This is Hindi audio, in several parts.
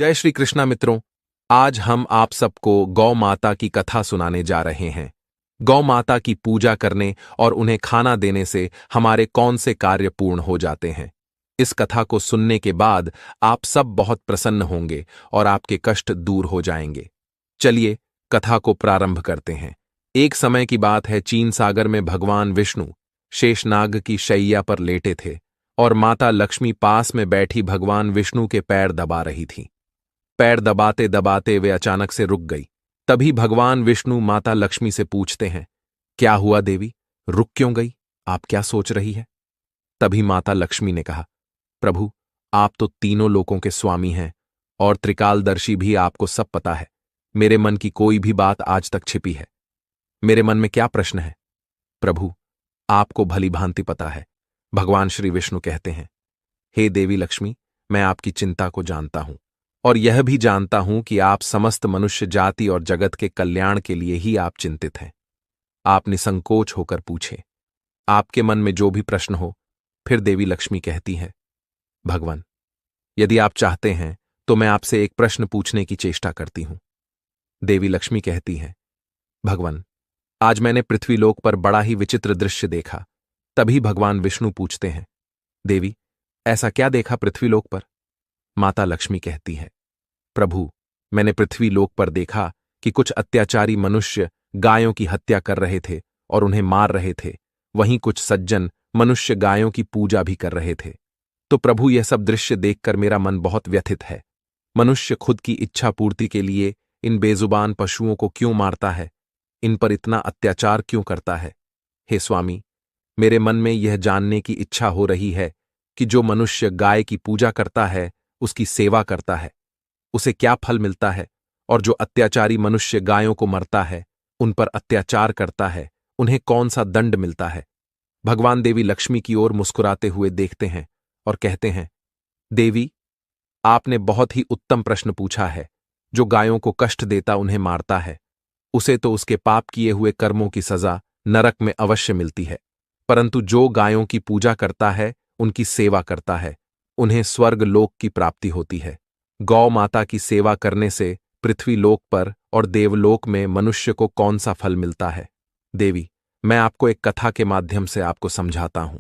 जय श्री कृष्णा मित्रों। आज हम आप सबको गौ माता की कथा सुनाने जा रहे हैं। गौ माता की पूजा करने और उन्हें खाना देने से हमारे कौन से कार्य पूर्ण हो जाते हैं। इस कथा को सुनने के बाद आप सब बहुत प्रसन्न होंगे और आपके कष्ट दूर हो जाएंगे। चलिए कथा को प्रारंभ करते हैं। एक समय की बात है, चीन सागर में भगवान विष्णु शेषनाग की शैया पर लेटे थे और माता लक्ष्मी पास में बैठी भगवान विष्णु के पैर दबा रही थी। पैर दबाते दबाते वे अचानक से रुक गई। तभी भगवान विष्णु माता लक्ष्मी से पूछते हैं, क्या हुआ देवी, रुक क्यों गई? आप क्या सोच रही है? तभी माता लक्ष्मी ने कहा, प्रभु, आप तो तीनों लोकों के स्वामी हैं और त्रिकालदर्शी भी, आपको सब पता है। मेरे मन की कोई भी बात आज तक छिपी है। मेरे मन में क्या प्रश्न है? प्रभु, आपको भली भांति पता है। भगवान श्री विष्णु कहते हैं, हे देवी लक्ष्मी, मैं आपकी चिंता को जानता हूं और यह भी जानता हूं कि आप समस्त मनुष्य जाति और जगत के कल्याण के लिए ही आप चिंतित हैं। आप निसंकोच होकर पूछें, आपके मन में जो भी प्रश्न हो। फिर देवी लक्ष्मी कहती हैं, भगवान, यदि आप चाहते हैं तो मैं आपसे एक प्रश्न पूछने की चेष्टा करती हूं। देवी लक्ष्मी कहती हैं, भगवान, आज मैंने पृथ्वीलोक पर बड़ा ही विचित्र दृश्य देखा। तभी भगवान विष्णु पूछते हैं, देवी, ऐसा क्या देखा पृथ्वीलोक पर? माता लक्ष्मी कहती है, प्रभु, मैंने पृथ्वीलोक पर देखा कि कुछ अत्याचारी मनुष्य गायों की हत्या कर रहे थे और उन्हें मार रहे थे। वहीं कुछ सज्जन मनुष्य गायों की पूजा भी कर रहे थे। तो प्रभु, यह सब दृश्य देखकर मेरा मन बहुत व्यथित है। मनुष्य खुद की इच्छा पूर्ति के लिए इन बेजुबान पशुओं को क्यों मारता है? इन पर इतना अत्याचार क्यों करता है? हे स्वामी, मेरे मन में यह जानने की इच्छा हो रही है कि जो मनुष्य गाय की पूजा करता है, उसकी सेवा करता है, उसे क्या फल मिलता है, और जो अत्याचारी मनुष्य गायों को मरता है, उन पर अत्याचार करता है, उन्हें कौन सा दंड मिलता है? भगवान देवी लक्ष्मी की ओर मुस्कुराते हुए देखते हैं और कहते हैं, देवी, आपने बहुत ही उत्तम प्रश्न पूछा है। जो गायों को कष्ट देता, उन्हें मारता है, उसे तो उसके पाप किए हुए कर्मों की सजा नरक में अवश्य मिलती है। परंतु जो गायों की पूजा करता है, उनकी सेवा करता है, उन्हें स्वर्ग लोक की प्राप्ति होती है। गौ माता की सेवा करने से पृथ्वी लोक पर और देवलोक में मनुष्य को कौन सा फल मिलता है? देवी, मैं आपको एक कथा के माध्यम से आपको समझाता हूं।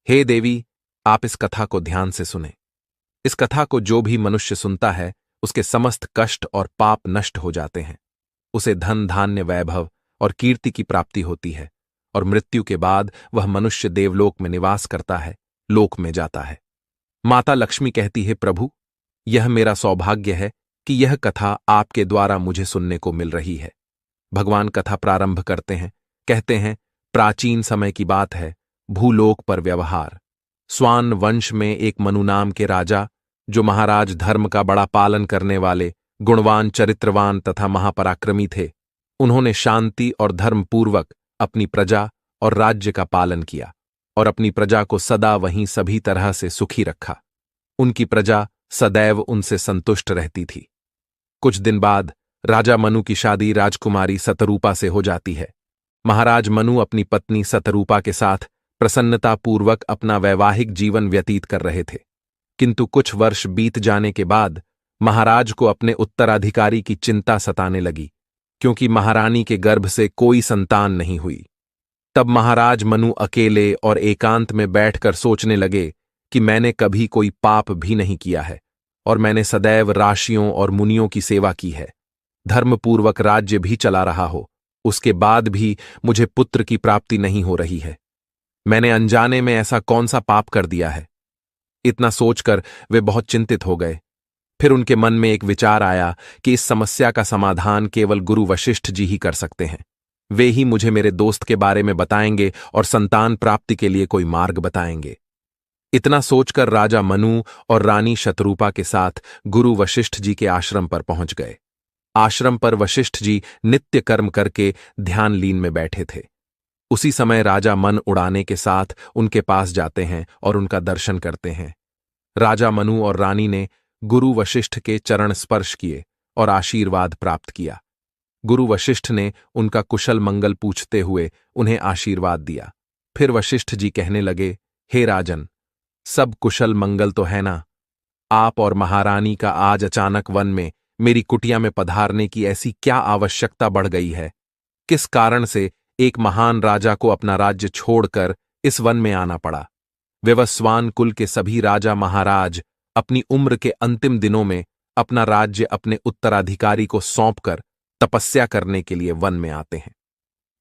हे देवी, आप इस कथा को ध्यान से सुने। इस कथा को जो भी मनुष्य सुनता है, उसके समस्त कष्ट और पाप नष्ट हो जाते हैं। उसे धन धान्य वैभव और कीर्ति की प्राप्ति होती है और मृत्यु के बाद वह मनुष्य देवलोक में निवास करता है, लोक में जाता है। माता लक्ष्मी कहती है, प्रभु, यह मेरा सौभाग्य है कि यह कथा आपके द्वारा मुझे सुनने को मिल रही है। भगवान कथा प्रारंभ करते हैं, कहते हैं, प्राचीन समय की बात है, भूलोक पर व्यवहार। स्वान वंश में एक मनु नाम के राजा, जो महाराज धर्म का बड़ा पालन करने वाले, गुणवान, चरित्रवान तथा महापराक्रमी थे। उन्होंने शांति और धर्मपूर्वक अपनी प्रजा और राज्य का पालन किया और अपनी प्रजा को सदा वहीं सभी तरह से सुखी रखा। उनकी प्रजा सदैव उनसे संतुष्ट रहती थी। कुछ दिन बाद राजा मनु की शादी राजकुमारी सतरूपा से हो जाती है। महाराज मनु अपनी पत्नी सतरूपा के साथ प्रसन्नतापूर्वक अपना वैवाहिक जीवन व्यतीत कर रहे थे। किंतु कुछ वर्ष बीत जाने के बाद महाराज को अपने उत्तराधिकारी की चिंता सताने लगी, क्योंकि महारानी के गर्भ से कोई संतान नहीं हुई। तब महाराज मनु अकेले और एकांत में बैठकर सोचने लगे कि मैंने कभी कोई पाप भी नहीं किया है और मैंने सदैव राशियों और मुनियों की सेवा की है, धर्मपूर्वक राज्य भी चला रहा हो, उसके बाद भी मुझे पुत्र की प्राप्ति नहीं हो रही है। मैंने अनजाने में ऐसा कौन सा पाप कर दिया है? इतना सोचकर वे बहुत चिंतित हो गए। फिर उनके मन में एक विचार आया कि इस समस्या का समाधान केवल गुरु वशिष्ठ जी ही कर सकते हैं। वे ही मुझे मेरे दोस्त के बारे में बताएंगे और संतान प्राप्ति के लिए कोई मार्ग बताएंगे। इतना सोचकर राजा मनु और रानी शतरूपा के साथ गुरु वशिष्ठ जी के आश्रम पर पहुंच गए। आश्रम पर वशिष्ठ जी नित्य कर्म करके ध्यान लीन में बैठे थे। उसी समय राजा मन उड़ाने के साथ उनके पास जाते हैं और उनका दर्शन करते हैं। राजा मनु और रानी ने गुरु वशिष्ठ के चरण स्पर्श किए और आशीर्वाद प्राप्त किया। गुरु वशिष्ठ ने उनका कुशल मंगल पूछते हुए उन्हें आशीर्वाद दिया। फिर वशिष्ठ जी कहने लगे, हे राजन, सब कुशल मंगल तो है ना? आप और महारानी का आज अचानक वन में मेरी कुटिया में पधारने की ऐसी क्या आवश्यकता बढ़ गई है? किस कारण से एक महान राजा को अपना राज्य छोड़कर इस वन में आना पड़ा? विवस्वान कुल के सभी राजा महाराज अपनी उम्र के अंतिम दिनों में अपना राज्य अपने उत्तराधिकारी को सौंपकर तपस्या करने के लिए वन में आते हैं।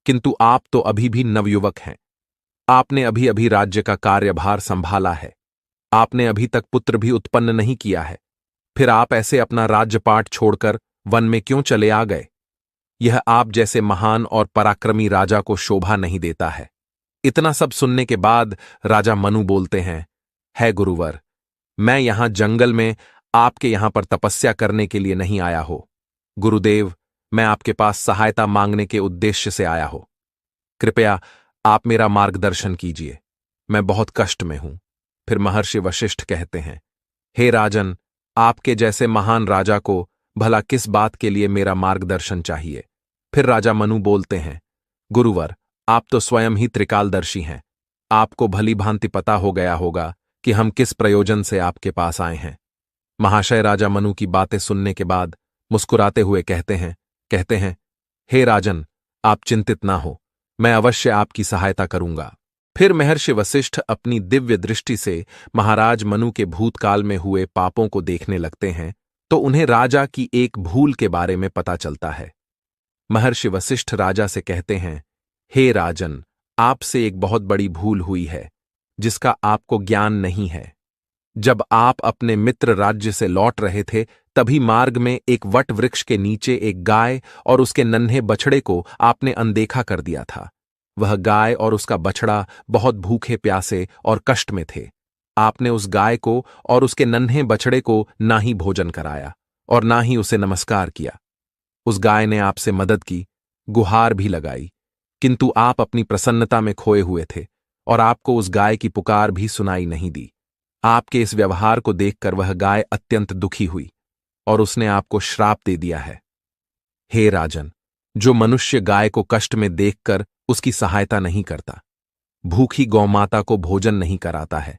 किंतु आप तो अभी भी नवयुवक हैं। आपने अभी अभी राज्य का कार्यभार संभाला है। आपने अभी तक पुत्र भी उत्पन्न नहीं किया है। फिर आप ऐसे अपना राज्यपाट छोड़कर वन में क्यों चले आ गए? यह आप जैसे महान और पराक्रमी राजा को शोभा नहीं देता है। इतना सब सुनने के बाद राजा मनु बोलते हैं, है गुरुवर, मैं यहां जंगल में आपके यहां पर तपस्या करने के लिए नहीं आया हो। गुरुदेव, मैं आपके पास सहायता मांगने के उद्देश्य से आया हो। कृपया आप मेरा मार्गदर्शन कीजिए। मैं बहुत कष्ट में हूं। फिर महर्षि वशिष्ठ कहते हैं, हे राजन, आपके जैसे महान राजा को भला किस बात के लिए मेरा मार्गदर्शन चाहिए? फिर राजा मनु बोलते हैं, गुरुवर, आप तो स्वयं ही त्रिकालदर्शी हैं। आपको भली भांति पता हो गया होगा कि हम किस प्रयोजन से आपके पास आए हैं। महाशय राजा मनु की बातें सुनने के बाद मुस्कुराते हुए कहते हैं, हे राजन, आप चिंतित ना हो, मैं अवश्य आपकी सहायता करूंगा। फिर महर्षि वशिष्ठ अपनी दिव्य दृष्टि से महाराज मनु के भूतकाल में हुए पापों को देखने लगते हैं तो उन्हें राजा की एक भूल के बारे में पता चलता है। महर्षि वशिष्ठ राजा से कहते हैं, हे राजन, आपसे एक बहुत बड़ी भूल हुई है जिसका आपको ज्ञान नहीं है। जब आप अपने मित्र राज्य से लौट रहे थे तभी मार्ग में एक वट वृक्ष के नीचे एक गाय और उसके नन्हे बछड़े को आपने अनदेखा कर दिया था। वह गाय और उसका बछड़ा बहुत भूखे प्यासे और कष्ट में थे। आपने उस गाय को और उसके नन्हे बछड़े को ना ही भोजन कराया और ना ही उसे नमस्कार किया। उस गाय ने आपसे मदद की, गुहार भी लगाई, किंतु आप अपनी प्रसन्नता में खोए हुए थे और आपको उस गाय की पुकार भी सुनाई नहीं दी। आपके इस व्यवहार को देखकर वह गाय अत्यंत दुखी हुई और उसने आपको श्राप दे दिया है। हे राजन, जो मनुष्य गाय को कष्ट में देखकर उसकी सहायता नहीं करता, भूखी गौमाता को भोजन नहीं कराता है,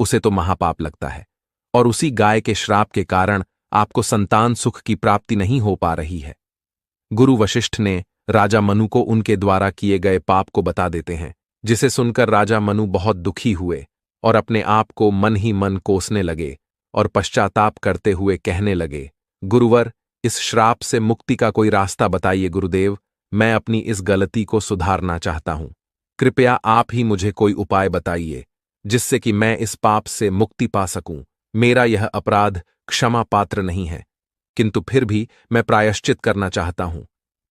उसे तो महापाप लगता है और उसी गाय के श्राप के कारण आपको संतान सुख की प्राप्ति नहीं हो पा रही है। गुरु वशिष्ठ ने राजा मनु को उनके द्वारा किए गए पाप को बता देते हैं, जिसे सुनकर राजा मनु बहुत दुखी हुए और अपने आप को मन ही मन कोसने लगे और पश्चाताप करते हुए कहने लगे, गुरुवर, इस श्राप से मुक्ति का कोई रास्ता बताइए गुरुदेव। मैं अपनी इस गलती को सुधारना चाहता हूं। कृपया आप ही मुझे कोई उपाय बताइए जिससे कि मैं इस पाप से मुक्ति पा सकूं। मेरा यह अपराध क्षमा पात्र नहीं है, किंतु फिर भी मैं प्रायश्चित करना चाहता हूं।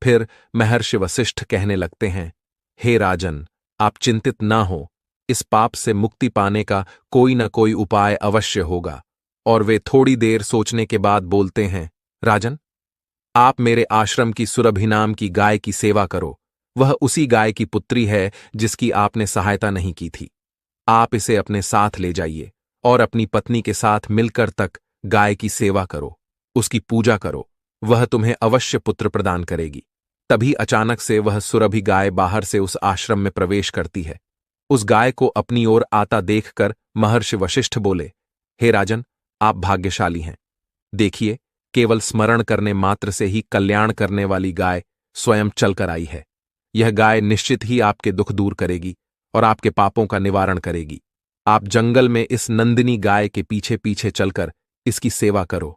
फिर महर्षि वशिष्ठ कहने लगते हैं, हे राजन, आप चिंतित ना हो, इस पाप से मुक्ति पाने का कोई न कोई उपाय अवश्य होगा। और वे थोड़ी देर सोचने के बाद बोलते हैं, राजन, आप मेरे आश्रम की सुरभि नाम की गाय की सेवा करो। वह उसी गाय की पुत्री है जिसकी आपने सहायता नहीं की थी। आप इसे अपने साथ ले जाइए और अपनी पत्नी के साथ मिलकर तक गाय की सेवा करो, उसकी पूजा करो, वह तुम्हें अवश्य पुत्र प्रदान करेगी। तभी अचानक से वह सुरभि गाय बाहर से उस आश्रम में प्रवेश करती है। उस गाय को अपनी ओर आता देखकर महर्षि वशिष्ठ बोले, हे राजन, आप भाग्यशाली हैं। देखिए, केवल स्मरण करने मात्र से ही कल्याण करने वाली गाय स्वयं चलकर आई है। यह गाय निश्चित ही आपके दुख दूर करेगी और आपके पापों का निवारण करेगी। आप जंगल में इस नंदिनी गाय के पीछे पीछे चलकर इसकी सेवा करो।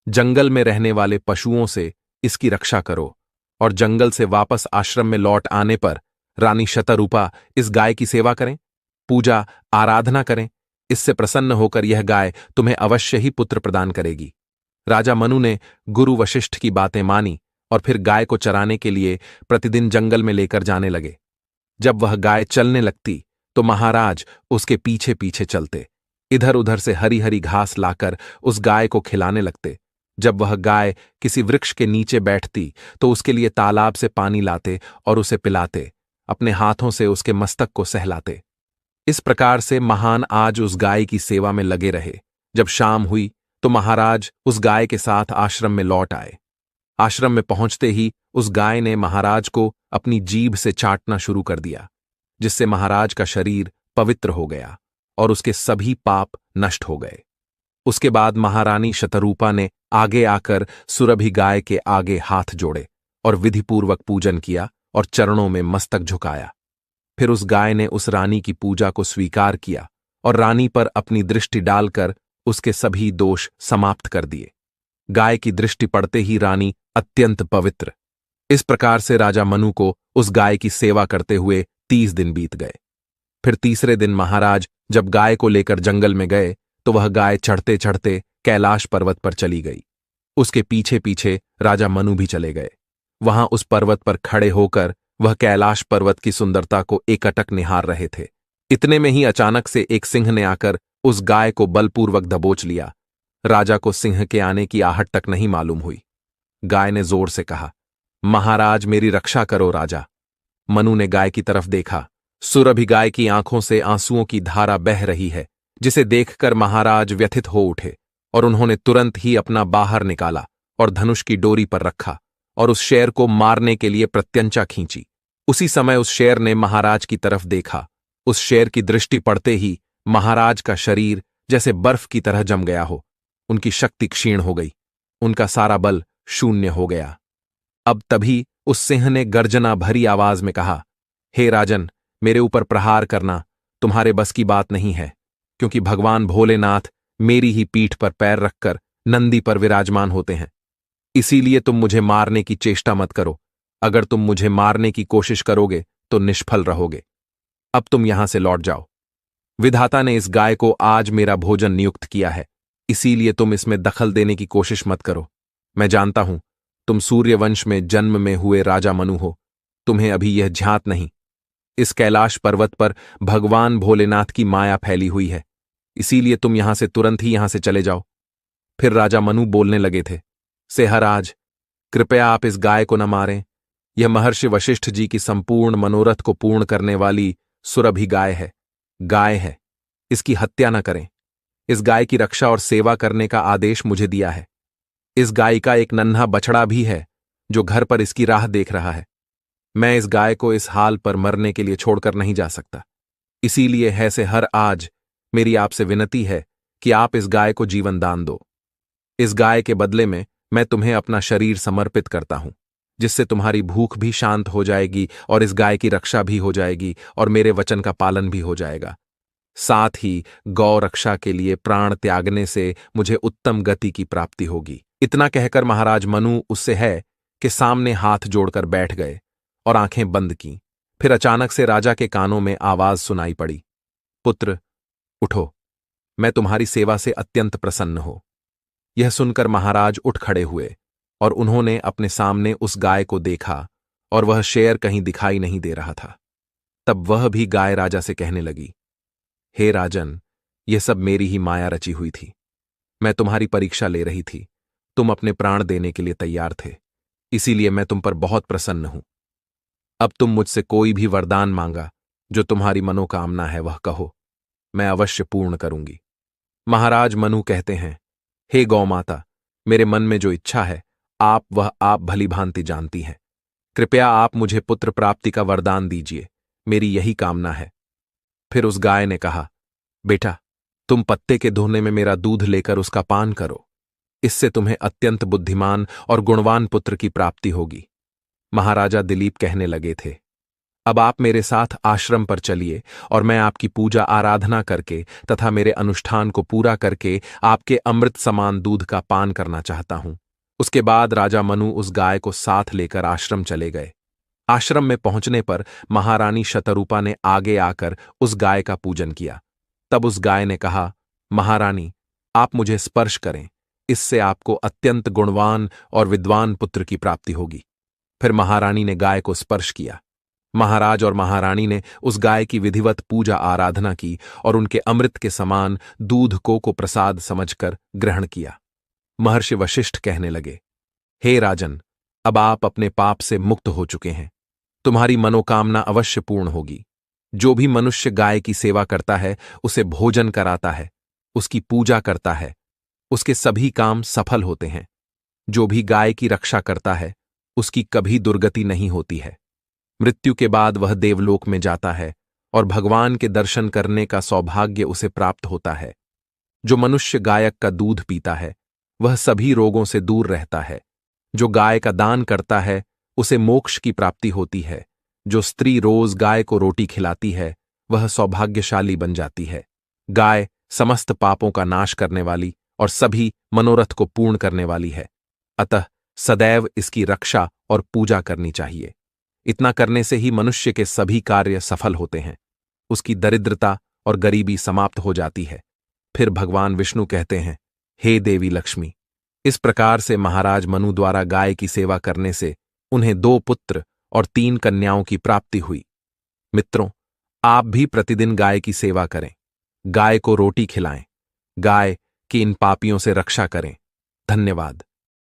जंगल में रहने वाले पशुओं से इसकी रक्षा करो और जंगल से वापस आश्रम में लौट आने पर रानी शतरूपा इस गाय की सेवा करें, पूजा आराधना करें। इससे प्रसन्न होकर यह गाय तुम्हें अवश्य ही पुत्र प्रदान करेगी। राजा मनु ने गुरु वशिष्ठ की बातें मानी और फिर गाय को चराने के लिए प्रतिदिन जंगल में लेकर जाने लगे। जब वह गाय चलने लगती तो महाराज उसके पीछे पीछे चलते, इधर उधर से हरी हरी घास लाकर उस गाय को खिलाने लगते। जब वह गाय किसी वृक्ष के नीचे बैठती तो उसके लिए तालाब से पानी लाते और उसे पिलाते, अपने हाथों से उसके मस्तक को सहलाते। इस प्रकार से महान आज उस गाय की सेवा में लगे रहे। जब शाम हुई तो महाराज उस गाय के साथ आश्रम में लौट आए। आश्रम में पहुंचते ही उस गाय ने महाराज को अपनी जीभ से चाटना शुरू कर दिया, जिससे महाराज का शरीर पवित्र हो गया और उसके सभी पाप नष्ट हो गए। उसके बाद महारानी शतरूपा ने आगे आकर सुरभि गाय के आगे हाथ जोड़े और विधिपूर्वक पूजन किया और चरणों में मस्तक झुकाया। फिर उस गाय ने उस रानी की पूजा को स्वीकार किया और रानी पर अपनी दृष्टि डालकर उसके सभी दोष समाप्त कर दिए। गाय की दृष्टि पड़ते ही रानी अत्यंत पवित्र। इस प्रकार से राजा मनु को उस गाय की सेवा करते हुए 30 दिन बीत गए। फिर तीसरे दिन महाराज जब गाय को लेकर जंगल में गए तो वह गाय चढ़ते चढ़ते कैलाश पर्वत पर चली गई। उसके पीछे पीछे राजा मनु भी चले गए। वहां उस पर्वत पर खड़े होकर वह कैलाश पर्वत की सुंदरता को एकटक निहार रहे थे। इतने में ही अचानक से एक सिंह ने आकर उस गाय को बलपूर्वक दबोच लिया। राजा को सिंह के आने की आहट तक नहीं मालूम हुई। गाय ने जोर से कहा, महाराज मेरी रक्षा करो राजा। मनु ने गाय की तरफ देखा। सुरभि गाय की आंखों से आंसुओं की धारा बह रही है, जिसे देखकर महाराज व्यथित हो उठे और उन्होंने तुरंत ही अपना बाहर निकाला और धनुष की डोरी पर रखा और उस शेर को मारने के लिए प्रत्यंचा खींची। उसी समय उस शेर ने महाराज की तरफ देखा। उस शेर की दृष्टि पड़ते ही महाराज का शरीर जैसे बर्फ की तरह जम गया हो। उनकी शक्ति क्षीण हो गई, उनका सारा बल शून्य हो गया। अब तभी उस सिंह ने गर्जना भरी आवाज में कहा, हे राजन, मेरे ऊपर प्रहार करना तुम्हारे बस की बात नहीं है, क्योंकि भगवान भोलेनाथ मेरी ही पीठ पर पैर रखकर नंदी पर विराजमान होते हैं। इसीलिए तुम मुझे मारने की चेष्टा मत करो। अगर तुम मुझे मारने की कोशिश करोगे तो निष्फल रहोगे। अब तुम यहां से लौट जाओ। विधाता ने इस गाय को आज मेरा भोजन नियुक्त किया है, इसीलिए तुम इसमें दखल देने की कोशिश मत करो। मैं जानता हूं तुम सूर्यवंश में जन्म में हुए राजा मनु हो, तुम्हें अभी यह ज्ञात नहीं। इस कैलाश पर्वत पर भगवान भोलेनाथ की माया फैली हुई है, इसीलिए तुम यहां से तुरंत ही यहां से चले जाओ। फिर राजा मनु बोलने लगे थे, सेहराज, कृपया आप इस गाय को न मारें। यह महर्षि वशिष्ठ जी की संपूर्ण मनोरथ को पूर्ण करने वाली सुरभि गाय है। इसकी हत्या न करें। इस गाय की रक्षा और सेवा करने का आदेश मुझे दिया है। इस गाय का एक नन्हा बछड़ा भी है जो घर पर इसकी राह देख रहा है। मैं इस गाय को इस हाल पर मरने के लिए छोड़कर नहीं जा सकता। इसीलिए है से हर आज मेरी आपसे विनती है कि आप इस गाय को जीवन दान दो। इस गाय के बदले में मैं तुम्हें अपना शरीर समर्पित करता हूं, जिससे तुम्हारी भूख भी शांत हो जाएगी और इस गाय की रक्षा भी हो जाएगी और मेरे वचन का पालन भी हो जाएगा। साथ ही गौ रक्षा के लिए प्राण त्यागने से मुझे उत्तम गति की प्राप्ति होगी। इतना कहकर महाराज मनु उससे है कि सामने हाथ जोड़कर बैठ गए और आंखें बंद की। फिर अचानक से राजा के कानों में आवाज सुनाई पड़ी, पुत्र उठो, मैं तुम्हारी सेवा से अत्यंत प्रसन्न हो। यह सुनकर महाराज उठ खड़े हुए और उन्होंने अपने सामने उस गाय को देखा और वह शेर कहीं दिखाई नहीं दे रहा था। तब वह भी गाय राजा से कहने लगी, हे राजन, यह सब मेरी ही माया रची हुई थी। मैं तुम्हारी परीक्षा ले रही थी। तुम अपने प्राण देने के लिए तैयार थे, इसीलिए मैं तुम पर बहुत प्रसन्न हूं। अब तुम मुझसे कोई भी वरदान मांगा, जो तुम्हारी मनोकामना है वह कहो, मैं अवश्य पूर्ण करूंगी। महाराज मनु कहते हैं, हे गौ माता, मेरे मन में जो इच्छा है आप भली भांति जानती हैं। कृपया आप मुझे पुत्र प्राप्ति का वरदान दीजिए, मेरी यही कामना है। फिर उस गाय ने कहा, बेटा, तुम पत्ते के धोने में मेरा दूध लेकर उसका पान करो। इससे तुम्हें अत्यंत बुद्धिमान और गुणवान पुत्र की प्राप्ति होगी। महाराजा दिलीप कहने लगे थे, अब आप मेरे साथ आश्रम पर चलिए और मैं आपकी पूजा आराधना करके तथा मेरे अनुष्ठान को पूरा करके आपके अमृत समान दूध का पान करना चाहता हूं। उसके बाद राजा मनु उस गाय को साथ लेकर आश्रम चले गए। आश्रम में पहुंचने पर महारानी शतरूपा ने आगे आकर उस गाय का पूजन किया। तब उस गाय ने कहा, महारानी, आप मुझे स्पर्श करें, इससे आपको अत्यंत गुणवान और विद्वान पुत्र की प्राप्ति होगी। फिर महारानी ने गाय को स्पर्श किया। महाराज और महारानी ने उस गाय की विधिवत पूजा आराधना की और उनके अमृत के समान दूध को प्रसाद समझकर ग्रहण किया। महर्षि वशिष्ठ कहने लगे, हे राजन, अब आप अपने पाप से मुक्त हो चुके हैं। तुम्हारी मनोकामना अवश्य पूर्ण होगी। जो भी मनुष्य गाय की सेवा करता है, उसे भोजन कराता है, उसकी पूजा करता है, उसके सभी काम सफल होते हैं। जो भी गाय की रक्षा करता है, उसकी कभी दुर्गति नहीं होती है। मृत्यु के बाद वह देवलोक में जाता है और भगवान के दर्शन करने का सौभाग्य उसे प्राप्त होता है। जो मनुष्य गायक का दूध पीता है वह सभी रोगों से दूर रहता है। जो गाय का दान करता है उसे मोक्ष की प्राप्ति होती है। जो स्त्री रोज गाय को रोटी खिलाती है वह सौभाग्यशाली बन जाती है। गाय समस्त पापों का नाश करने वाली और सभी मनोरथ को पूर्ण करने वाली है। अतः सदैव इसकी रक्षा और पूजा करनी चाहिए। इतना करने से ही मनुष्य के सभी कार्य सफल होते हैं। उसकी दरिद्रता और गरीबी समाप्त हो जाती है। फिर भगवान विष्णु कहते हैं, हे देवी लक्ष्मी। इस प्रकार से महाराज मनु द्वारा गाय की सेवा करने से उन्हें 2 पुत्र और 3 कन्याओं की प्राप्ति हुई। मित्रों, आप भी प्रतिदिन गाय की सेवा करें, गाय को रोटी खिलाएं, गाय की इन पापियों से रक्षा करें। धन्यवाद।